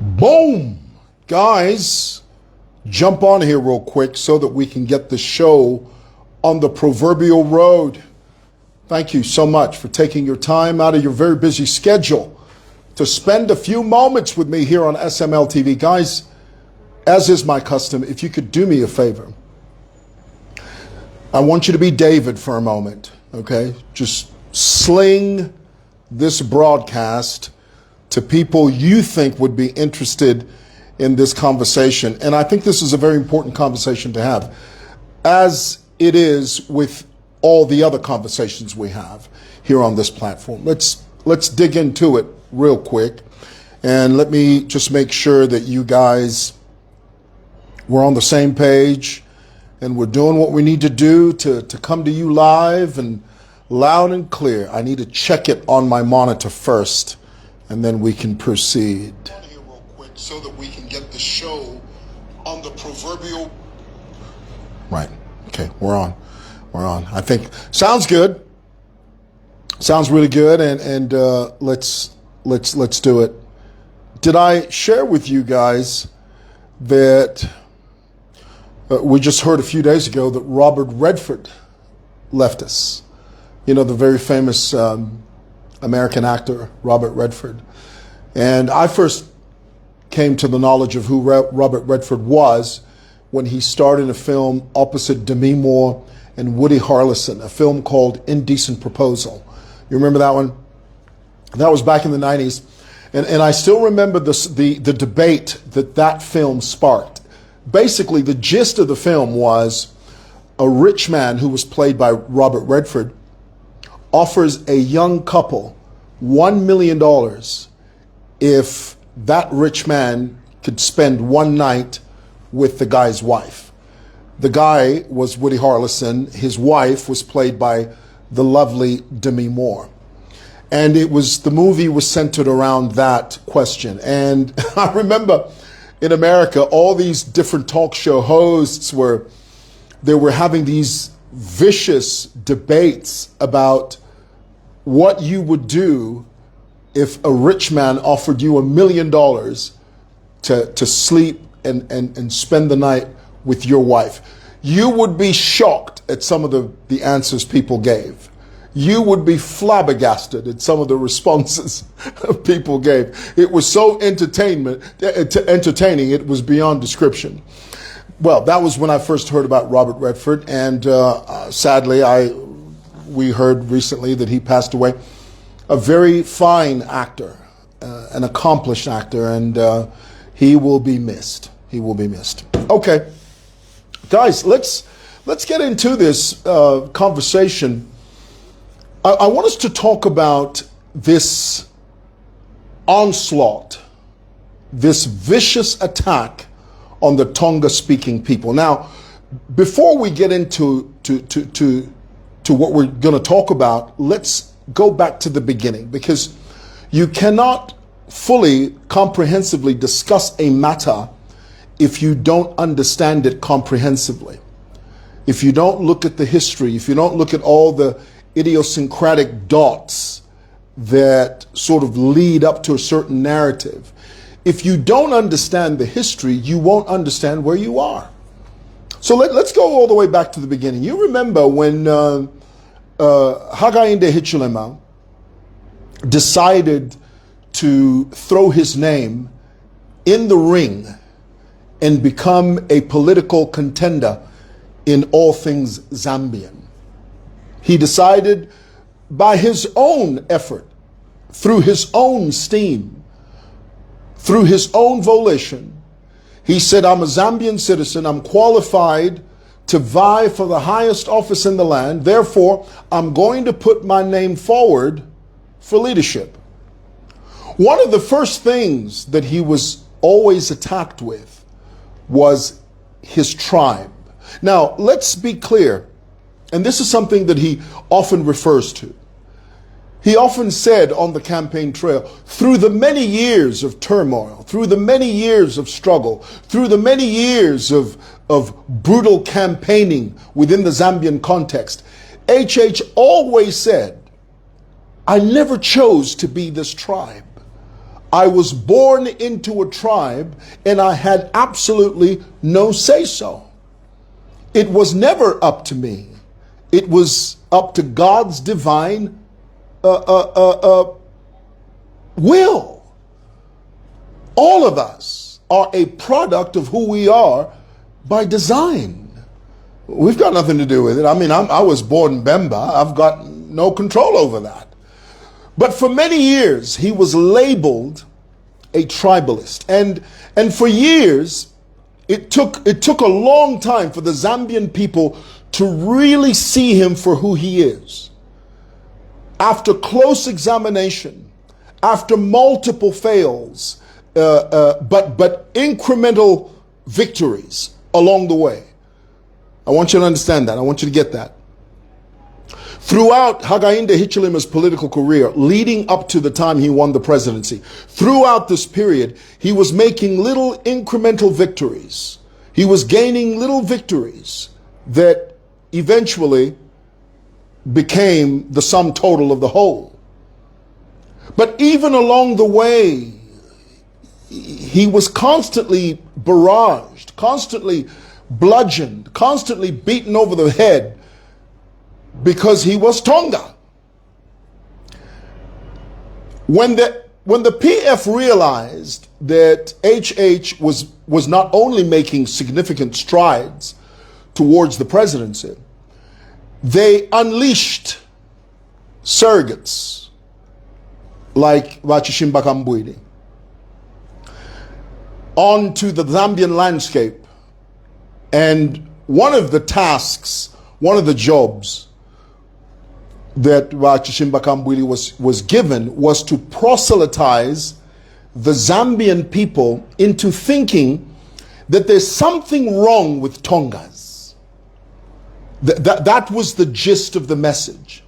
Boom! Guys, jump on here real quick so that we can get the show on the proverbial road. Thank you so much for taking your time out of your very busy schedule to spend a few moments with me here on SML TV. Guys, as is my custom, if you could do me a favor, I want you to be David for a moment, okay? Just sling this broadcast to people you think would be interested in this conversation. And I think this is a very important conversation to have, as it is with all the other conversations we have here on this platform. Let's dig into it real quick. And let me just make sure that you guys were on the same page and we're doing what we need to do to come to you live and loud and clear. I need to check it on my monitor first, and then we can proceed. Here real quick so that we can get the show on the proverbial. Right. Okay, we're on. I think sounds good. Sounds really good, and let's do it. Did I share with you guys that we just heard a few days ago that Robert Redford left us? You know, the very famous American actor, Robert Redford. And I first came to the knowledge of who Robert Redford was when he starred in a film opposite Demi Moore and Woody Harrelson, a film called Indecent Proposal. You remember that one? That was back in the 90s. And I still remember the debate that film sparked. Basically, the gist of the film was a rich man who was played by Robert Redford offers a young couple $1 million if that rich man could spend one night with the guy's wife. The guy was Woody Harrelson. His wife was played by the lovely Demi Moore. And the movie was centered around that question. And I remember in America, all these different talk show hosts were having these vicious debates about what you would do if a rich man offered you $1 million to sleep and spend the night with your wife. You would be shocked at some of the answers people gave. You would be flabbergasted at some of the responses people gave. It was so entertaining, it was beyond description. Well, that was when I first heard about Robert Redford, and sadly, we heard recently that he passed away. A very fine actor, an accomplished actor, and he will be missed. He will be missed. Okay, guys, let's get into this conversation. I want us to talk about this onslaught, this vicious attack on the Tonga-speaking people. Now, before we get into what we're going to talk about, let's go back to the beginning, because you cannot fully, comprehensively discuss a matter if you don't understand it comprehensively. If you don't look at the history, if you don't look at all the idiosyncratic dots that sort of lead up to a certain narrative, if you don't understand the history, you won't understand where you are. So let's go all the way back to the beginning. You remember when Hakainde Hichilema decided to throw his name in the ring and become a political contender in all things Zambian. He decided by his own effort, through his own steam, through his own volition, he said, I'm a Zambian citizen, I'm qualified to vie for the highest office in the land, therefore I'm going to put my name forward for leadership. One of the first things that he was always attacked with was his tribe. Now, let's be clear, and this is something that he often refers to. He often said on the campaign trail, through the many years of turmoil, through the many years of struggle, through the many years of brutal campaigning within the Zambian context, HH always said, I never chose to be this tribe. I was born into a tribe and I had absolutely no say-so. It was never up to me. It was up to God's divine will. All of us are a product of who we are by design. We've got nothing to do with it. I mean, I was born Bemba. I've got no control over that. But for many years, he was labeled a tribalist. And for years, it took a long time for the Zambian people to really see him for who he is. After close examination, after multiple fails, but incremental victories along the way. I want you to understand that. I want you to get that. Throughout Hakainde Hichilema's political career, leading up to the time he won the presidency, throughout this period, he was making little incremental victories. He was gaining little victories that eventually became the sum total of the whole. But even along the way, he was constantly barraged, constantly bludgeoned, constantly beaten over the head because he was Tonga. When the PF realized that HH was not only making significant strides towards the presidency, they unleashed surrogates like Vachishimba Kambwili onto the Zambian landscape. And one of the tasks, one of the jobs that Vachishimba Kambwili was given was to proselytize the Zambian people into thinking that there's something wrong with Tongas. That was the gist of the message.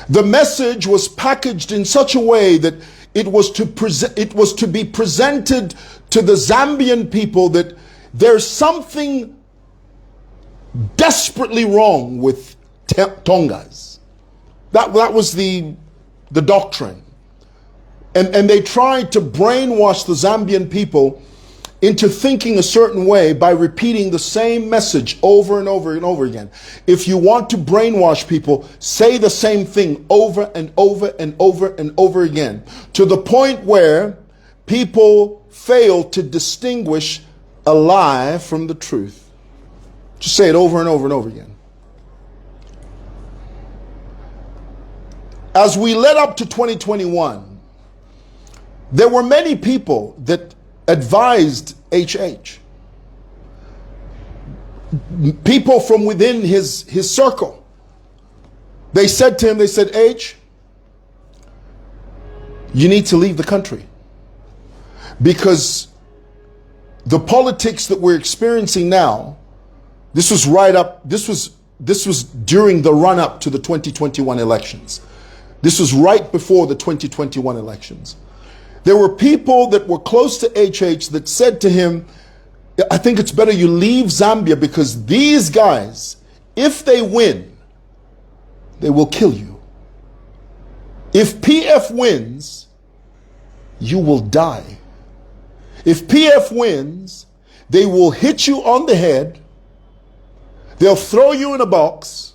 The message was packaged in such a way that it was to be presented to the Zambian people that there's something desperately wrong with Tongas. That was the doctrine. And they tried to brainwash the Zambian people into thinking a certain way by repeating the same message over and over and over again. If you want to brainwash people, say the same thing over and over and over and over again, to the point where people fail to distinguish a lie from the truth. Just say it over and over and over again. As we led up to 2021, there were many people that advised HH. People from within his circle. They said to him, they said, H, you need to leave the country. Because the politics that we're experiencing now, this was during the run-up to the 2021 elections. This was right before the 2021 elections. There were people that were close to HH that said to him, I think it's better you leave Zambia because these guys, if they win, they will kill you. If PF wins, you will die. If PF wins, they will hit you on the head, they'll throw you in a box,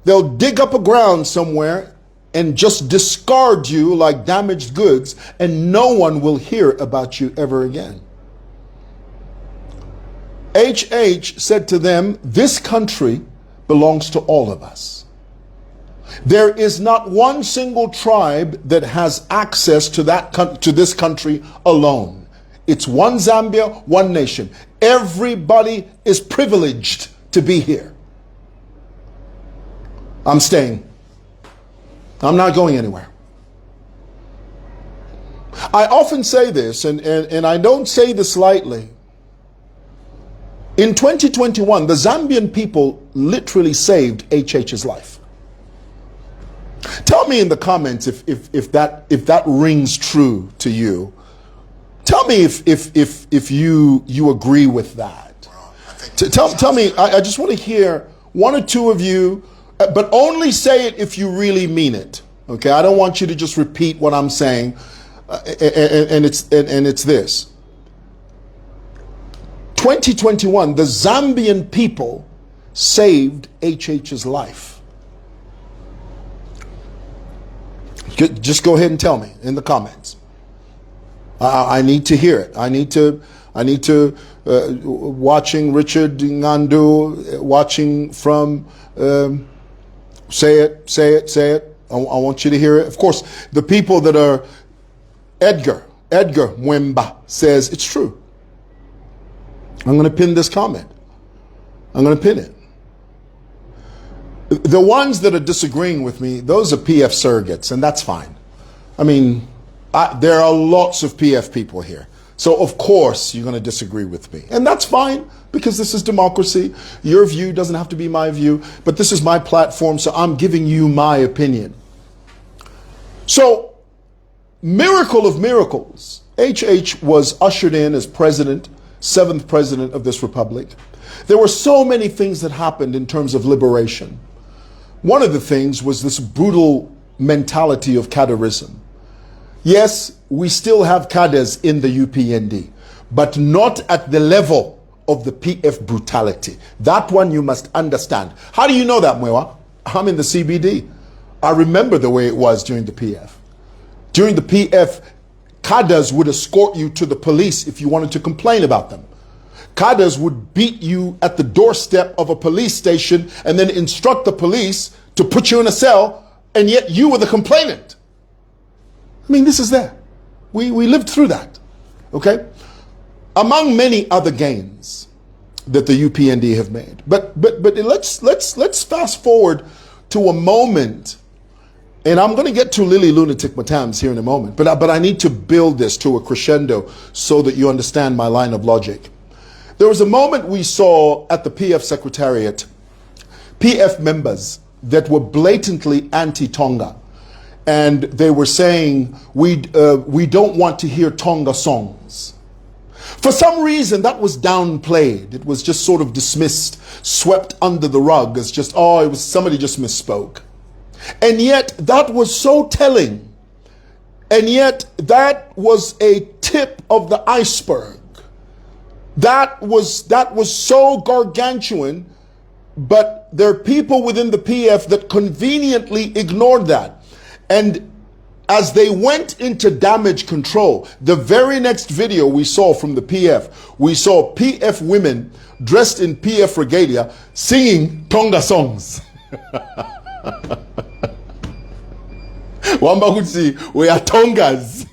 they'll dig up a ground somewhere and just discard you like damaged goods, and no one will hear about you ever again. HH said to them, this country belongs to all of us. There is not one single tribe that has access to this country alone. It's one Zambia, one nation. Everybody is privileged to be here. I'm staying. I'm not going anywhere. I often say this, and I don't say this lightly. In 2021, the Zambian people literally saved HH's life. Tell me in the comments if that rings true to you. Tell me if you agree with that. Tell me. I just want to hear one or two of you. But only say it if you really mean it. Okay, I don't want you to just repeat what I'm saying. and it's this. 2021, the Zambian people saved HH's life. Just go ahead and tell me in the comments. I need to hear it. I need to watching Richard Ngandu, watching from, say it. I want you to hear it. Of course, the people that are, Edgar Mwewa says it's true. I'm going to pin this comment. I'm going to pin it. The ones that are disagreeing with me, those are PF surrogates, and that's fine. I mean, there are lots of PF people here. So of course you're going to disagree with me. And that's fine, because this is democracy. Your view doesn't have to be my view, but this is my platform, so I'm giving you my opinion. So, miracle of miracles, HH was ushered in as president, 7th president of this republic. There were so many things that happened in terms of liberation. One of the things was this brutal mentality of cadreism. Yes, we still have cadres in the UPND, but not at the level of the PF brutality. That one you must understand. How do you know that, mwewa? I'm in the CBD. I remember the way it was during the PF. During the PF, cadres would escort you to the police if you wanted to complain about them. Cadres would beat you at the doorstep of a police station and then instruct the police to put you in a cell, and yet you were the complainant. I mean, this is there. We lived through that, okay? Among many other gains that the UPND have made. But let's fast forward to a moment, and I'm going to get to Lily Lunatic Mutamz here in a moment, but I need to build this to a crescendo so that you understand my line of logic. There was a moment we saw at the PF Secretariat, PF members that were blatantly anti-Tonga. And they were saying, we don't want to hear Tonga songs. For some reason, that was downplayed. It was just sort of dismissed, swept under the rug as just, oh, it was somebody just misspoke. And yet, that was so telling. And yet, that was a tip of the iceberg. That was so gargantuan, but there are people within the PF that conveniently ignored that. And as they went into damage control, the very next video we saw from the PF, we saw PF women dressed in PF regalia singing Tonga songs. Wamba kutsi, we are Tongas.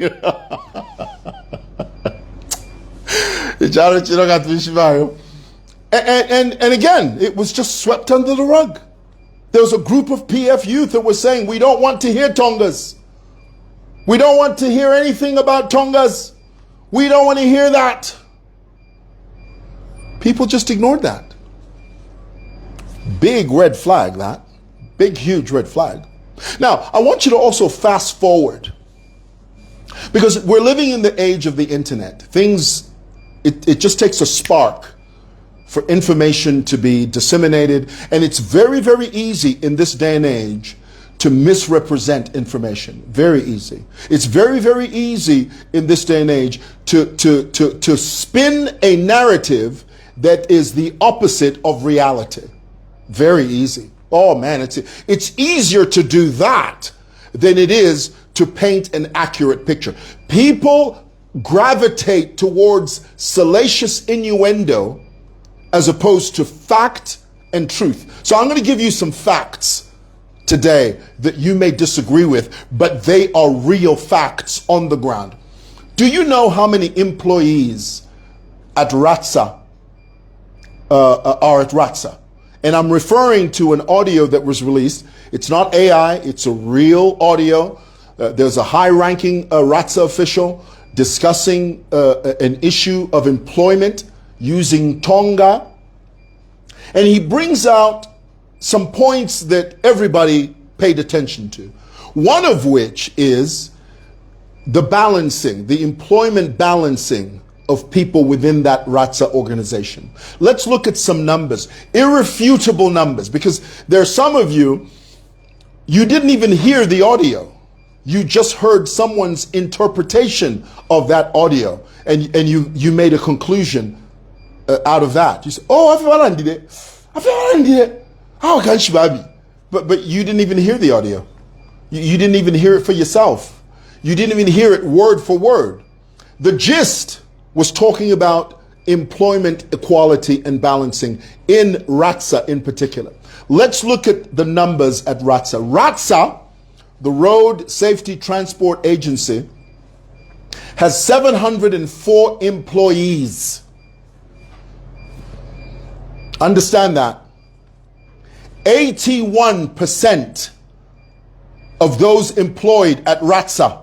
And again, it was just swept under the rug. There was a group of PF youth that was saying, we don't want to hear Tongas. We don't want to hear anything about Tongas. We don't want to hear that. People just ignored that. Big red flag, that. Big, huge red flag. Now, I want you to also fast forward, because we're living in the age of the internet. Things, it just takes a spark for information to be disseminated, and it's very, very easy in this day and age to misrepresent information. Very easy. It's very, very easy in this day and age to spin a narrative that is the opposite of reality. Very easy. Oh man, it's easier to do that than it is to paint an accurate picture. People gravitate towards salacious innuendo as opposed to fact and truth. So I'm going to give you some facts today that you may disagree with, but they are real facts on the ground. Do you know how many employees at Ratsa are at Ratsa? And I'm referring to an audio that was released. It's not AI, it's a real audio. There's a high-ranking Ratsa official discussing an issue of employment using Tonga. And he brings out some points that everybody paid attention to. One of which is the balancing, the employment balancing of people within that Ratsa organization. Let's look at some numbers, irrefutable numbers, because there are some of you, you didn't even hear the audio. you just heard someone's interpretation of that audio, and you made a conclusion out of that. You said, "Oh, I did it. How can she be?" But you didn't even hear the audio. You didn't even hear it for yourself. You didn't even hear it word for word. The gist was talking about employment equality and balancing in RATSA in particular. Let's look at the numbers at RATSA. RATSA, the Road Safety Transport Agency, has 704 employees. Understand that. 81% of those employed at RATSA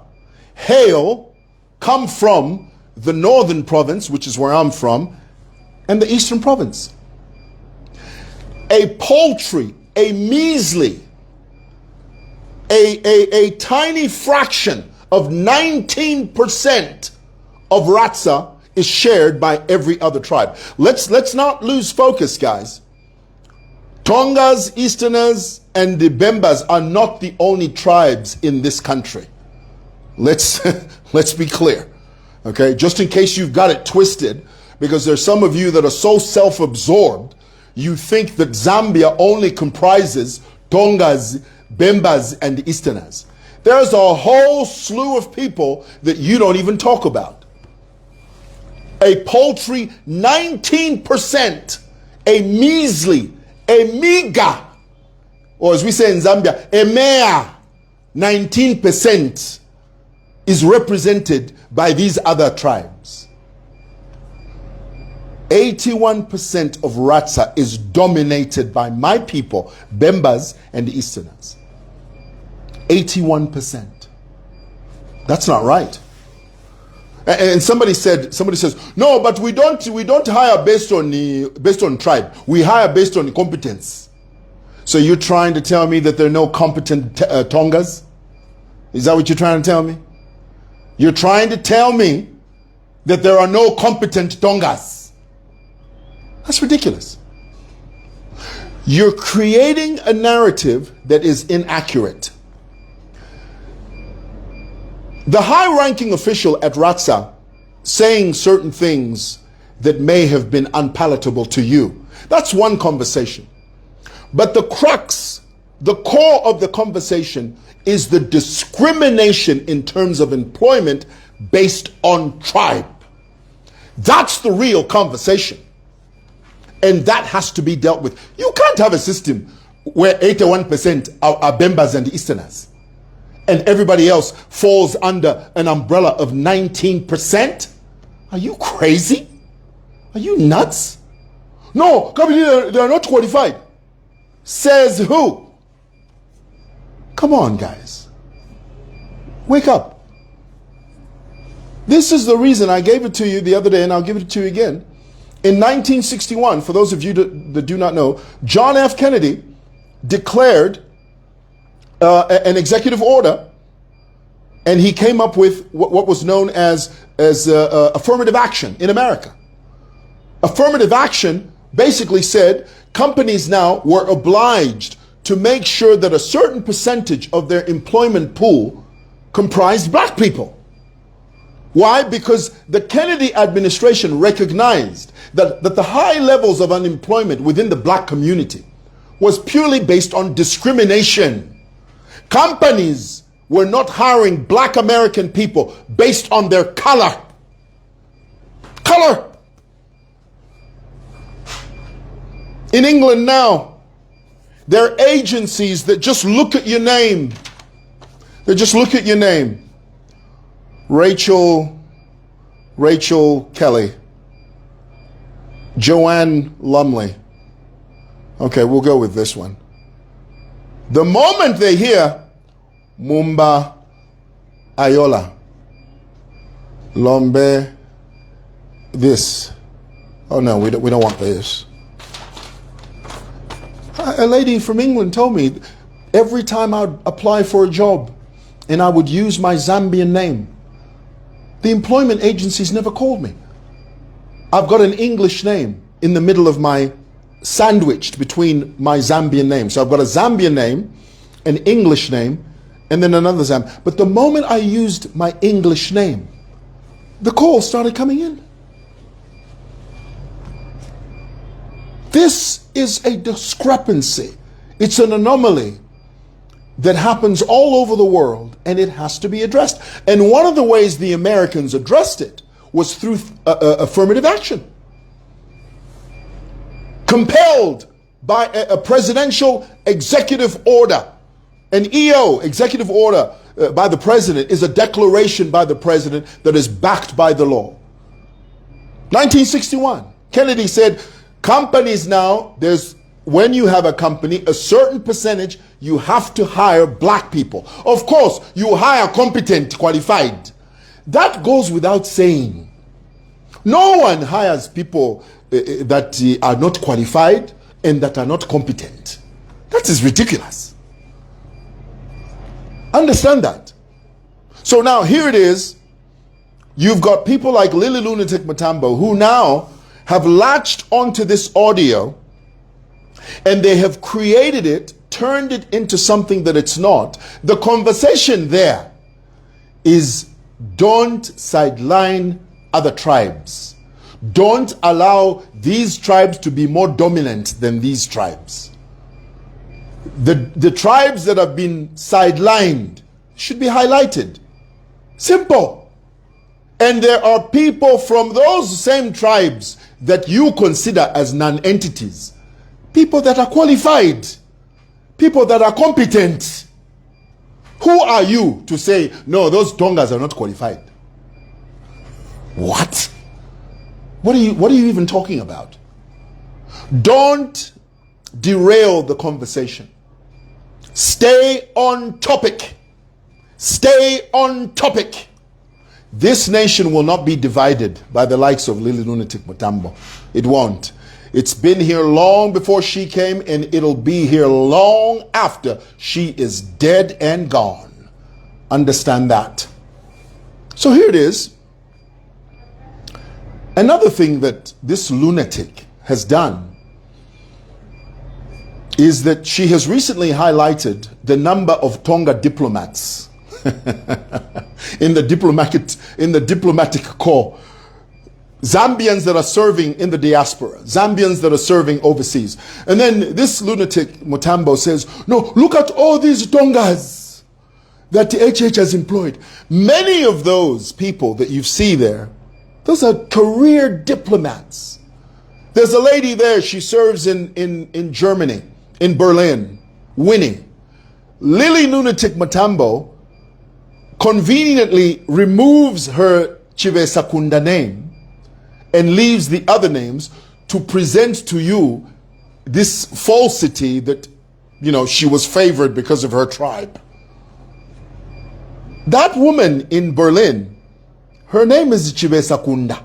come from the northern province, which is where I'm from, and the eastern province. A paltry, a measly, a tiny fraction of 19% of RATSA is shared by every other tribe. Let's not lose focus, guys. Tongas, Easterners, and the Bembas are not the only tribes in this country. Let's be clear, okay? Just in case you've got it twisted, because there's some of you that are so self-absorbed, you think that Zambia only comprises Tongas, Bembas, and Easterners. There's a whole slew of people that you don't even talk about. A paltry 19%, a measly, a meager, or as we say in Zambia, a mere 19% is represented by these other tribes. 81% of RATSA is dominated by my people, Bembas and Easterners. 81%. That's not right. And somebody says, no, but we don't hire based on tribe. We hire based on competence. So you're trying to tell me that there are no competent Tongas? Is that what you're trying to tell me? You're trying to tell me that there are no competent Tongas. That's ridiculous. You're creating a narrative that is inaccurate. The high-ranking official at RATSA saying certain things that may have been unpalatable to you, that's one conversation. But the crux, the core of the conversation is the discrimination in terms of employment based on tribe. That's the real conversation. And that has to be dealt with. You can't have a system where 81% are Bembas and Easterners, and everybody else falls under an umbrella of 19%? Are you crazy? Are you nuts? No, they are not qualified. Says who? Come on, guys. Wake up. This is the reason I gave it to you the other day, and I'll give it to you again. In 1961, for those of you that do not know, John F. Kennedy declared an executive order, and he came up with what was known as affirmative action in America. Affirmative action basically said companies now were obliged to make sure that a certain percentage of their employment pool comprised black people. Why? Because the Kennedy administration recognized that the high levels of unemployment within the black community was purely based on discrimination. Companies were not hiring black American people based on their color. Color. In England now, there are agencies that just look at your name. They just look at your name. Rachel Kelly. Joanne Lumley. Okay, we'll go with this one. The moment they hear Mumba Ayola, Lombe, this. Oh no, we don't want this. A lady from England told me every time I'd apply for a job and I would use my Zambian name, the employment agencies never called me. I've got an English name in the middle of my, sandwiched between my Zambian name. So I've got a Zambian name, an English name, and then another Zambia. But the moment I used my English name, the calls started coming in. This is a discrepancy. It's an anomaly that happens all over the world, and it has to be addressed. And one of the ways the Americans addressed it was through affirmative action. Compelled by a presidential executive order. An EO, executive order by the president, is a declaration by the president that is backed by the law. 1961, Kennedy said, companies now, when you have a company, a certain percentage, you have to hire black people. Of course, you hire competent, qualified. That goes without saying. No one hires people that are not qualified and that are not competent. That is ridiculous. Understand that. So now here it is. You've got people like Lily Lunatic Mutambo who now have latched onto this audio, and they have created it, turned it into something that it's not. The conversation there is, don't sideline other tribes. Don't allow these tribes to be more dominant than these tribes. The tribes that have been sidelined should be highlighted. Simple. And there are people from those same tribes that you consider as non-entities. People that are qualified. People that are competent. Who are you to say, no, those Tongas are not qualified? What? What are you even talking about? Don't derail the conversation. Stay on topic. Stay on topic. This nation will not be divided by the likes of Lily Lunatic Mutambo. It won't. It's been here long before she came, and it'll be here long after she is dead and gone. Understand that. So here it is. Another thing that this lunatic has done is that she has recently highlighted the number of Tonga diplomats in the diplomatic corps. Zambians that are serving in the diaspora, Zambians that are serving overseas. And then this lunatic Mutambo says, no, look at all these Tongas that the HH has employed. Many of those people that you see there, those are career diplomats. There's a lady there, she serves in Germany, in Berlin, Winnie. Lily Lunatic Mutambo conveniently removes her Chive Sakunda name and leaves the other names to present to you this falsity that, she was favored because of her tribe. That woman in Berlin, her name is Chive Sakunda.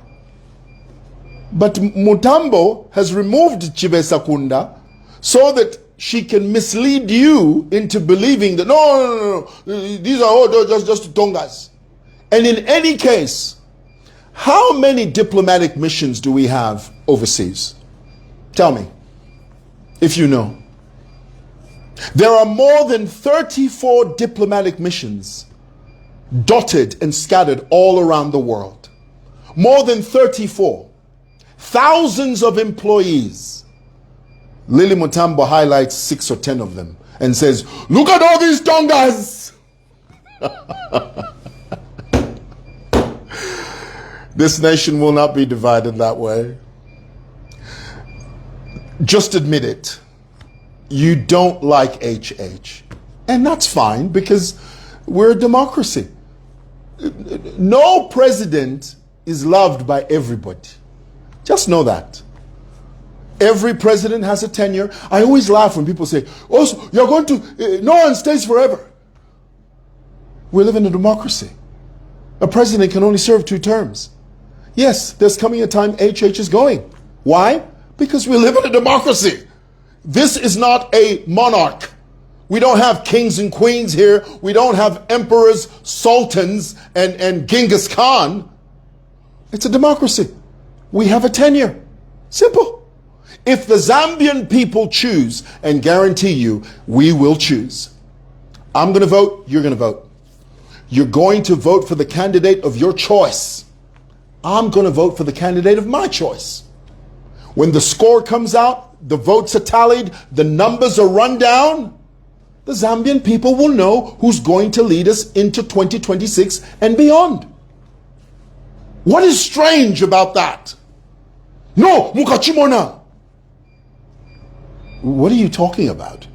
But Mutambo has removed Chive Sakunda so that she can mislead you into believing that, no, these are all just Tongas. And in any case, how many diplomatic missions do we have overseas? Tell me, if you know. There are more than 34 diplomatic missions dotted and scattered all around the world. More than 34. Thousands of employees. Lily Mutambo highlights 6 or 10 of them and says, look at all these Tongas. This nation will not be divided that way. Just admit it. You don't like HH. And that's fine, because we're a democracy. No president is loved by everybody. Just know that. Every president has a tenure. I always laugh when people say, oh, so you're going to, no one stays forever. We live in a democracy. A president can only serve 2 terms. Yes, there's coming a time HH is going. Why? Because we live in a democracy. This is not a monarch. We don't have kings and queens here. We don't have emperors, sultans, and Genghis Khan. It's a democracy. We have a tenure. Simple. If the Zambian people choose, and guarantee you, we will choose, I'm going to vote, you're going to vote. You're going to vote for the candidate of your choice. I'm going to vote for the candidate of my choice. When the score comes out, the votes are tallied, the numbers are run down, the Zambian people will know who's going to lead us into 2026 and beyond. What is strange about that? No, mukachimona. What are you talking about?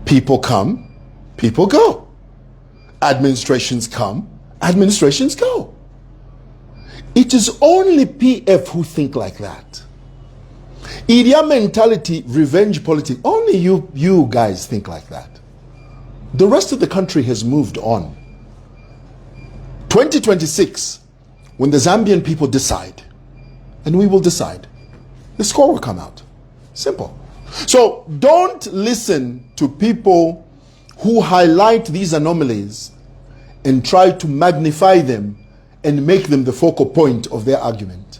People come, people go. Administrations come, administrations go. It is only PF who think like that. Idia mentality, revenge politics, only you guys think like that. The rest of the country has moved on. 2026, when the Zambian people decide, and we will decide, the score will come out. Simple. So don't listen to people who highlight these anomalies and try to magnify them and make them the focal point of their argument.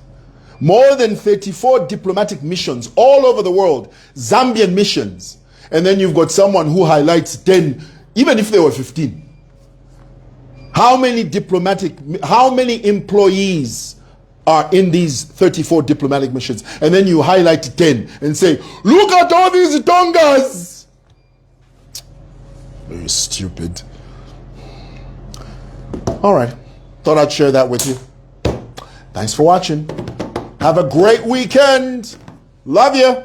More than 34 diplomatic missions all over the world, Zambian missions, and then you've got someone who highlights 10, even if there were 15. How many employees are in these 34 diplomatic missions? And then you highlight 10 and say, look at all these Tongas. Very stupid. All right. Thought I'd share that with you. Thanks for watching. Have a great weekend. Love you.